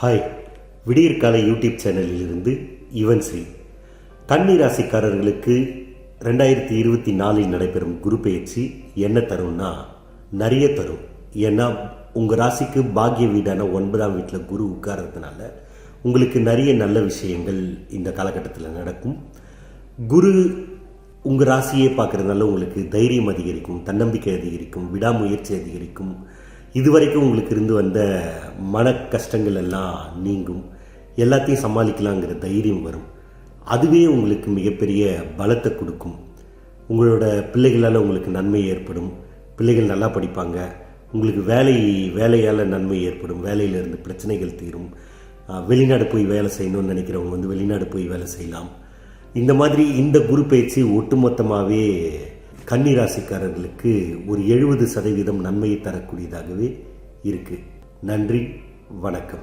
Hi, விடியற்காலை YouTube சேனலிலிருந்து Yuvan Sri. கன்னி ராசிக்காரர்களுக்கு 2024 நடைபெறும் குரு பயிற்சி என்ன தரும்னா நிறைய தரும். ஏன்னா உங்கள் ராசிக்கு பாக்கிய வீடான 9ஆம் வீட்டில் குரு உட்கார்றதுனால உங்களுக்கு நிறைய நல்ல விஷயங்கள் இந்த காலகட்டத்தில் நடக்கும். குரு உங்கள் ராசியே பார்க்குறதுனால உங்களுக்கு தைரியம் அதிகரிக்கும், தன்னம்பிக்கை அதிகரிக்கும், விடாமுயற்சி அதிகரிக்கும். இதுவரைக்கும் உங்களுக்கு இருந்து வந்த மன கஷ்டங்கள் எல்லாம் நீங்கும், எல்லாத்தையும் சமாளிக்கலாங்கிற தைரியம் வரும். அதுவே உங்களுக்கு மிகப்பெரிய பலத்தை கொடுக்கும். உங்களோட பிள்ளைகளால் உங்களுக்கு நன்மை ஏற்படும், பிள்ளைகள் நல்லா படிப்பாங்க, உங்களுக்கு வேலையால் நன்மை ஏற்படும், வேலையிலிருந்து பிரச்சனைகள் தீரும். வெளிநாடு போய் வேலை செய்யணும்னு நினைக்கிறவங்க வெளிநாடு போய் வேலை செய்யலாம். இந்த மாதிரி இந்த குரு பயிற்சி ஒட்டுமொத்தமாகவே கன்னி ராசிக்காரர்களுக்கு ஒரு 70% நன்மையை தரக்கூடியதாகவே இருக்குது. நன்றி, வணக்கம்.